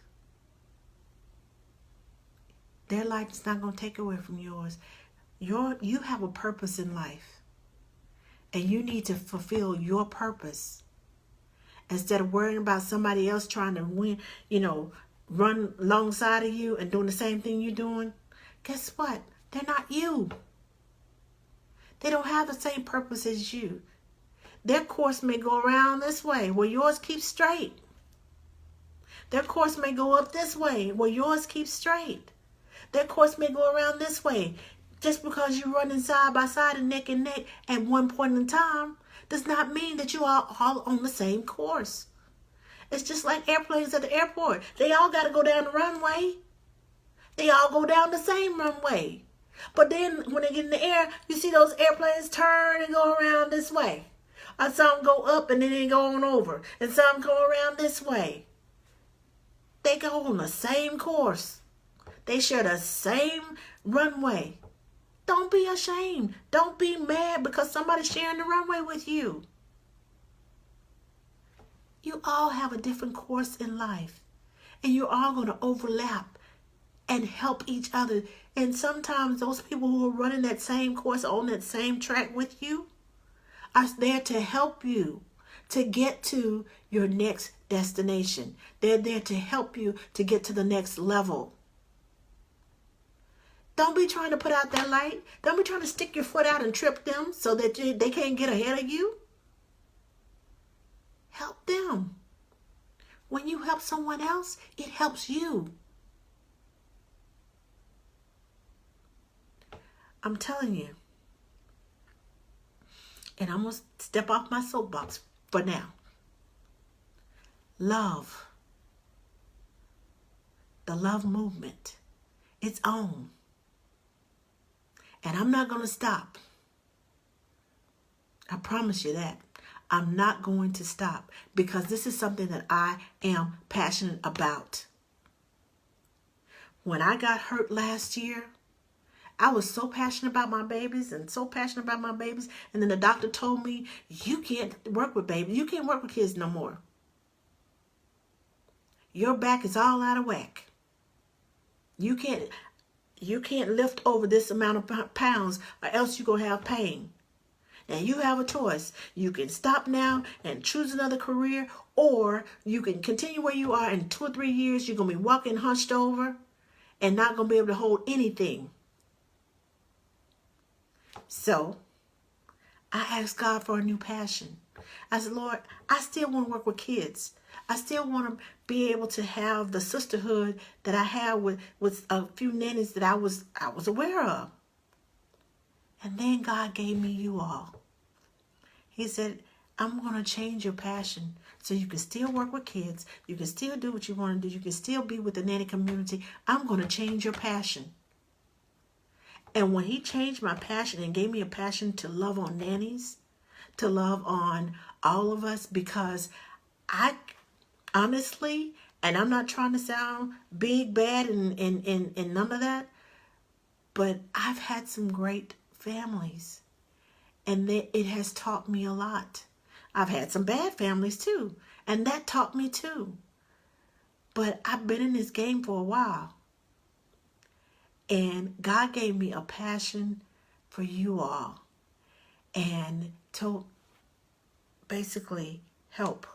Their light is not going to take away from yours. You have a purpose in life. And you need to fulfill your purpose. Instead of worrying about somebody else trying to win, run alongside of you and doing the same thing you're doing. Guess what? They're not you. They don't have the same purpose as you. Their course may go around this way, where yours keeps straight. Their course may go up this way, where yours keeps straight. Their course may go around this way. Just because you're running side by side and neck at one point in time does not mean that you are all on the same course. It's just like airplanes at the airport. They all got to go down the runway. They all go down the same runway. But then when they get in the air, you see those airplanes turn and go around this way. Or some go up and then they go on over. And some go around this way. They go on the same course. They share the same runway. Don't be ashamed. Don't be mad because somebody's sharing the runway with you. You all have a different course in life. And you're all going to overlap and help each other. And sometimes those people who are running that same course on that same track with you are there to help you to get to your next destination. They're there to help you to get to the next level. Don't be trying to put out that light. Don't be trying to stick your foot out and trip them so that they can't get ahead of you. Help them. When you help someone else, it helps you. I'm telling you. And I'm going to step off my soapbox for now. Love. The love movement. It's on. And I'm not going to stop. I promise you that. I'm not going to stop because this is something that I am passionate about. When I got hurt last year, I was so passionate about my babies and so passionate about my babies. And then the doctor told me, you can't work with babies. You can't work with kids no more. Your back is all out of whack. You can't lift over this amount of pounds or else you're going to have pain. Now you have a choice. You can stop now and choose another career, or you can continue where you are. In 2 or 3 years, you're going to be walking hunched over and not going to be able to hold anything. So I asked God for a new passion. I said, Lord, I still want to work with kids. I still want to be able to have the sisterhood that I have with a few nannies that I was aware of. And then God gave me you all. He said, I'm going to change your passion so you can still work with kids. You can still do what you want to do. You can still be with the nanny community. I'm going to change your passion. And when he changed my passion and gave me a passion to love on nannies, to love on all of us, because I honestly, and I'm not trying to sound big, bad, and none of that, but I've had some great families, and it has taught me a lot. I've had some bad families too, and that taught me too. But I've been in this game for a while. And God gave me a passion for you all and to basically help.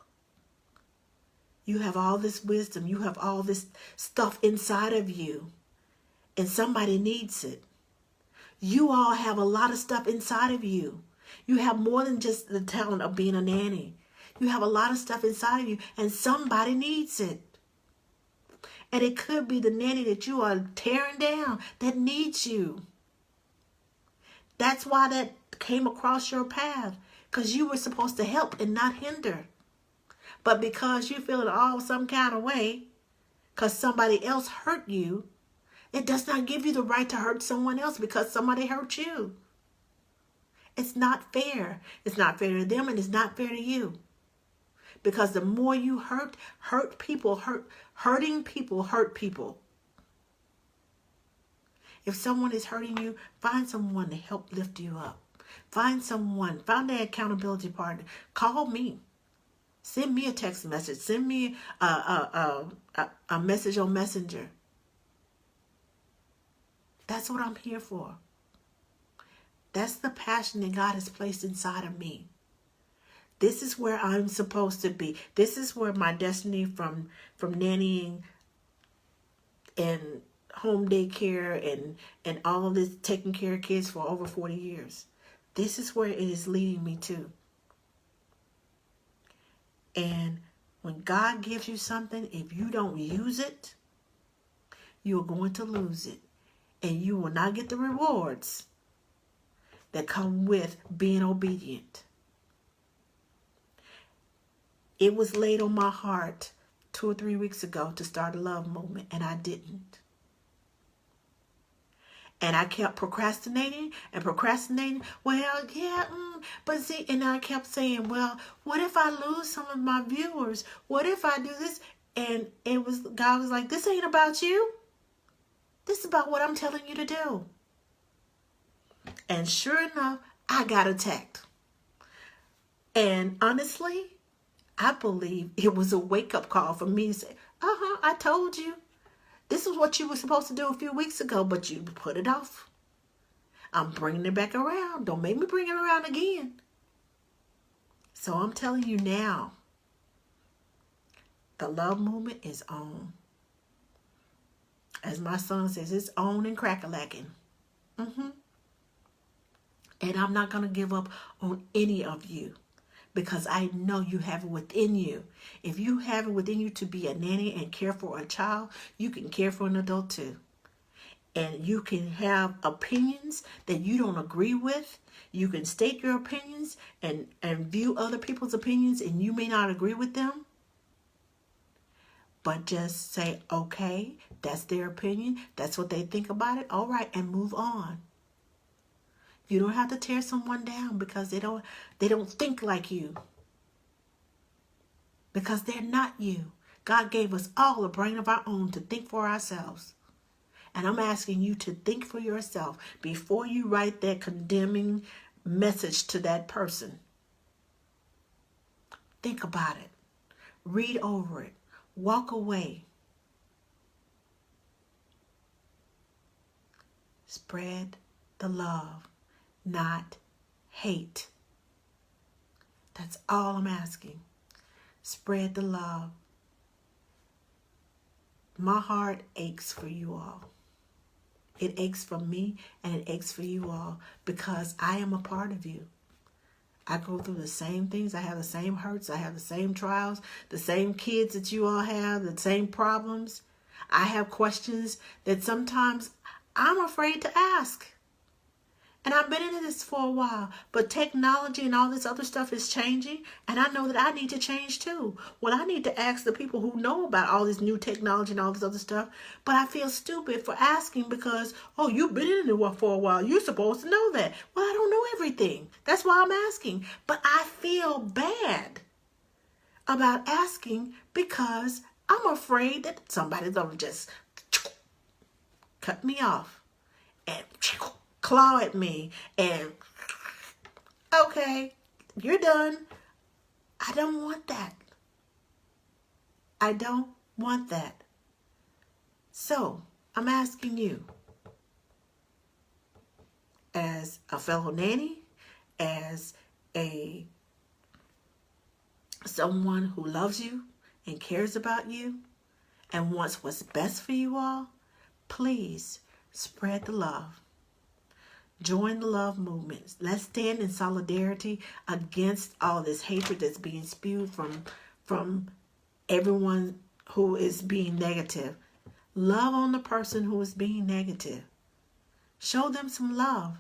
You have all this wisdom. You have all this stuff inside of you, and somebody needs it. You all have a lot of stuff inside of you. You have more than just the talent of being a nanny. You have a lot of stuff inside of you, and somebody needs it. And it could be the nanny that you are tearing down that needs you. That's why that came across your path, because you were supposed to help and not hinder. But because you feel it all some kind of way, because somebody else hurt you, it does not give you the right to hurt someone else because somebody hurt you. It's not fair. It's not fair to them, and it's not fair to you. Because the more you hurting people hurt people. If someone is hurting you, find someone to help lift you up. Find that accountability partner. Call me. Send me a text message. Send me a message on Messenger. That's what I'm here for. That's the passion that God has placed inside of me. This is where I'm supposed to be. This is where my destiny from nannying and home daycare and all of this, taking care of kids for over 40 years. This is where it is leading me to. And when God gives you something, if you don't use it, you're going to lose it. And you will not get the rewards that come with being obedient. It was laid on my heart 2 or 3 weeks ago to start a love movement, and I didn't. And I kept procrastinating. Well, yeah, but see, and I kept saying, well, what if I lose some of my viewers? What if I do this? And God was like, this ain't about you. This is about what I'm telling you to do. And sure enough, I got attacked. And honestly, I believe it was a wake-up call for me to say, I told you. This is what you were supposed to do a few weeks ago, but you put it off. I'm bringing it back around. Don't make me bring it around again. So I'm telling you now, the love movement is on. As my son says, it's on and crack-a-lacking. And I'm not going to give up on any of you, because I know you have it within you. If you have it within you to be a nanny and care for a child, you can care for an adult too. And you can have opinions that you don't agree with. You can state your opinions and view other people's opinions, and you may not agree with them. But just say, okay, that's their opinion. That's what they think about it. All right, and move on. You don't have to tear someone down because they don't think like you. Because they're not you. God gave us all a brain of our own to think for ourselves. And I'm asking you to think for yourself before you write that condemning message to that person. Think about it. Read over it. Walk away. Spread the love, not hate. That's all I'm asking. Spread the love. My heart aches for you all. It aches for me and it aches for you all because I am a part of you. I go through the same things. I have the same hurts. I have the same trials, the same kids that you all have, the same problems. I have questions that sometimes I'm afraid to ask. And I've been in this for a while, but technology and all this other stuff is changing, and I know that I need to change too. Well, I need to ask the people who know about all this new technology and all this other stuff, but I feel stupid for asking because, oh, you've been in it for a while. You're supposed to know that. Well, I don't know everything. That's why I'm asking. But I feel bad about asking because I'm afraid that somebody's going to just cut me off and claw at me and okay, you're done. I don't want that. I don't want that. So I'm asking you, as a fellow nanny, as someone who loves you and cares about you and wants what's best for you all, please spread the love. Join the love movement. Let's stand in solidarity against all this hatred that's being spewed from everyone who is being negative. Love on the person who is being negative. Show them some love.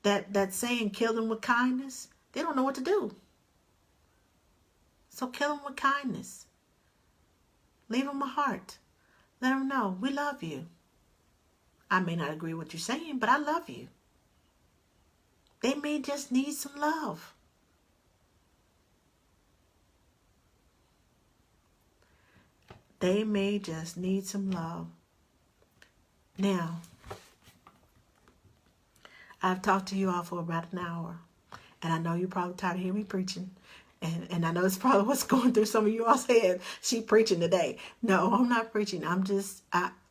That saying, kill them with kindness, they don't know what to do. So kill them with kindness. Leave them a heart. Let them know we love you. I may not agree with what you're saying, but I love you. They may just need some love. They may just need some love. Now, I've talked to you all for about an hour, and I know you're probably tired of hearing me preaching. And I know it's probably what's going through some of you all's head. She preaching today. No, I'm not preaching.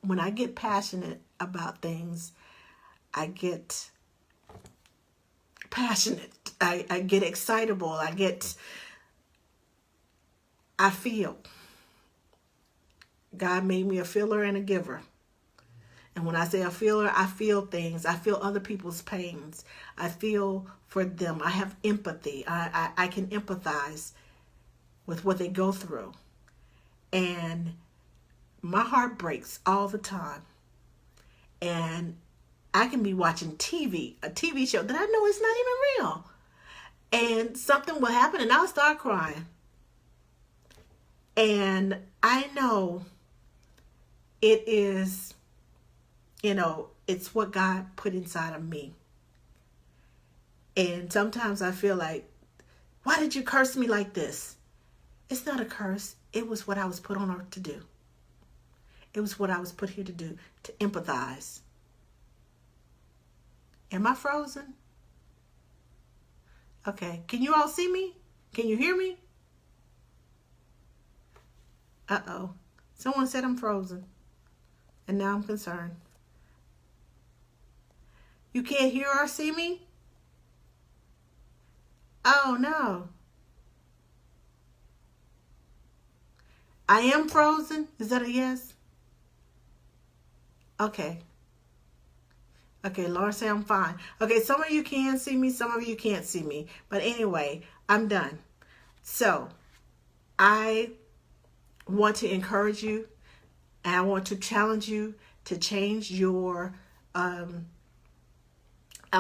When I get passionate about things, I get passionate. I get excitable. I feel. God made me a feeler and a giver. And when I say a feeler, I feel things. I feel other people's pains. I feel for them. I have empathy. I can empathize with what they go through. And my heart breaks all the time. And I can be watching a TV show that I know is not even real. And something will happen and I'll start crying. And I know it is, it's what God put inside of me. And sometimes I feel like, why did you curse me like this? It's not a curse. It was what I was put on earth to do. It was what I was put here to do, to empathize. Am I frozen? Okay. Can you all see me? Can you hear me? Uh-oh. Someone said I'm frozen. And now I'm concerned. You can't hear or see me? Oh, no. I am frozen? Is that a yes? Okay. Okay, Laura say I'm fine. Okay, some of you can see me, some of you can't see me. But anyway, I'm done. So, I want to encourage you, and I want to challenge you to change your, I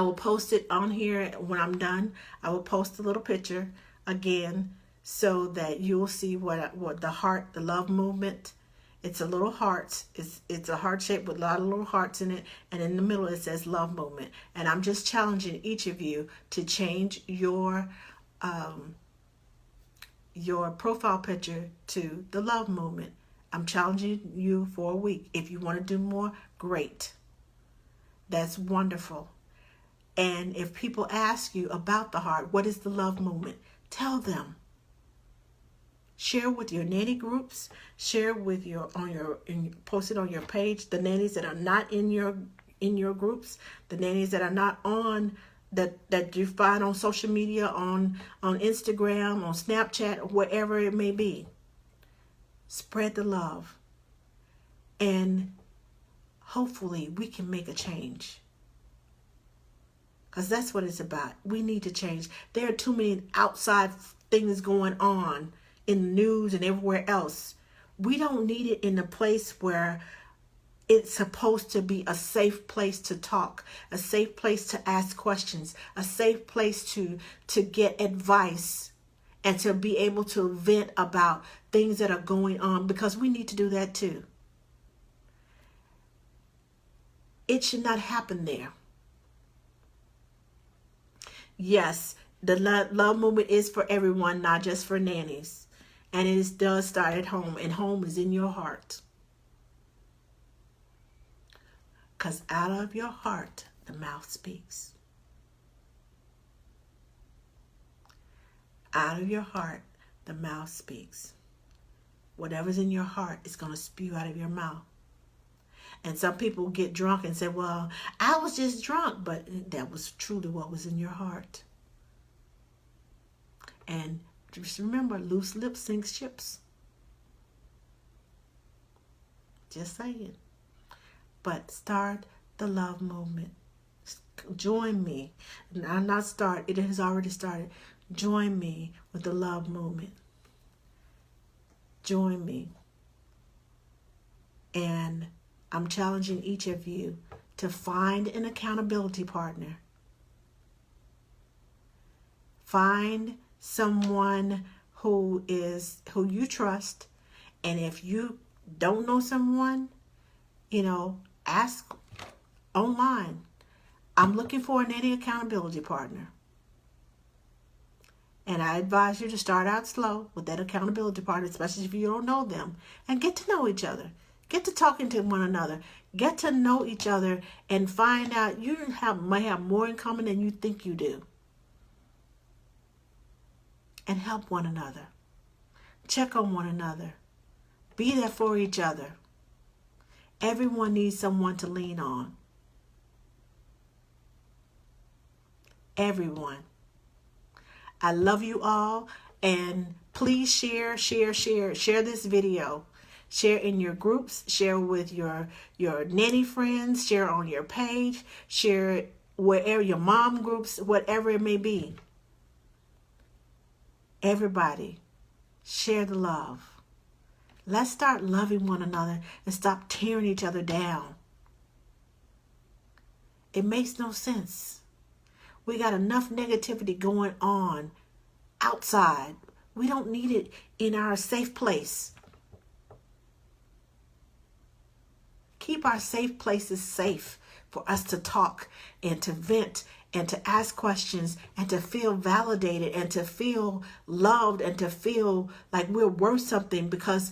will post it on here when I'm done. I will post a little picture again so that you'll see what the love movement. It's a little heart. It's a heart shape with a lot of little hearts in it, and in the middle it says love movement. And I'm just challenging each of you to change your profile picture to the love movement. I'm challenging you for a week. If you want to do more, great. That's wonderful. And if people ask you about the heart, what is the love movement? Tell them. Share with your nanny groups. Share with post it on your page. The nannies that are not in your groups, the nannies that are not on that you find on social media, on Instagram, on Snapchat, or wherever it may be. Spread the love, and hopefully we can make a change. Because that's what it's about. We need to change. There are too many outside things going on in the news and everywhere else. We don't need it in a place where it's supposed to be a safe place to talk, a safe place to ask questions, a safe place to get advice, and to be able to vent about things that are going on, because we need to do that too. It should not happen there. Yes, the love movement is for everyone, not just for nannies. And it does start at home, and home is in your heart. Because out of your heart, the mouth speaks. Out of your heart, the mouth speaks. Whatever's in your heart is going to spew out of your mouth. And some people get drunk and say, well, I was just drunk. But that was truly what was in your heart. And just remember, loose lips sink ships. Just saying. But start the love movement. Join me. Not start. It has already started. Join me with the love movement. Join me. And I'm challenging each of you to find an accountability partner. Find someone who you trust. And if you don't know someone, ask online. I'm looking for a nanny accountability partner. And I advise you to start out slow with that accountability partner, especially if you don't know them, and get to know each other. Get to talking to one another. Get to know each other and find out you might have more in common than you think you do. And help one another. Check on one another. Be there for each other. Everyone needs someone to lean on. Everyone. I love you all, and please share this video. Share in your groups, share with your nanny friends, share on your page, share wherever, your mom groups, whatever it may be. Everybody, share the love. Let's start loving one another and stop tearing each other down. It makes no sense. We got enough negativity going on outside. We don't need it in our safe place. Keep our safe places safe for us to talk and to vent and to ask questions and to feel validated and to feel loved and to feel like we're worth something, because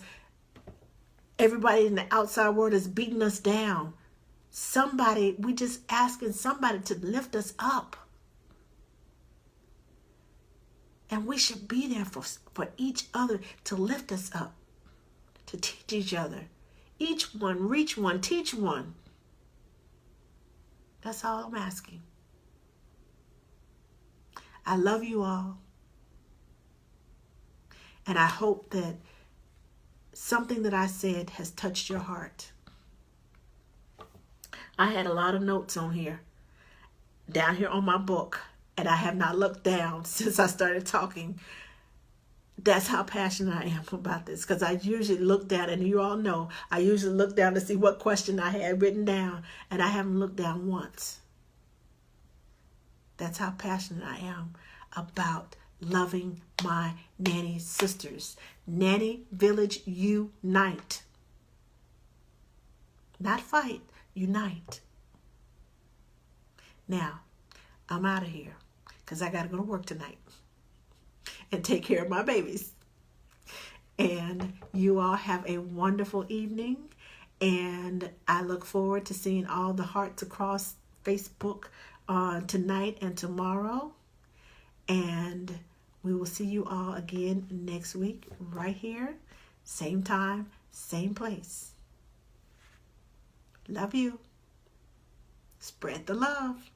everybody in the outside world is beating us down. We just asking somebody to lift us up. And we should be there for each other, to lift us up, to teach each other. Each one, reach one, teach one. That's all I'm asking. I love you all. And I hope that something that I said has touched your heart. I had a lot of notes on here, down here on my book, and I have not looked down since I started talking. That's how passionate I am about this, because I usually look down, and you all know, I usually look down to see what question I had written down, and I haven't looked down once. That's how passionate I am about loving my Nanny sisters. Nanny Village unite. Not fight, unite. Now, I'm out of here because I got to go to work tonight and take care of my babies. And you all have a wonderful evening. And I look forward to seeing all the hearts across Facebook tonight and tomorrow. And we will see you all again next week right here. Same time, same place. Love you. Spread the love.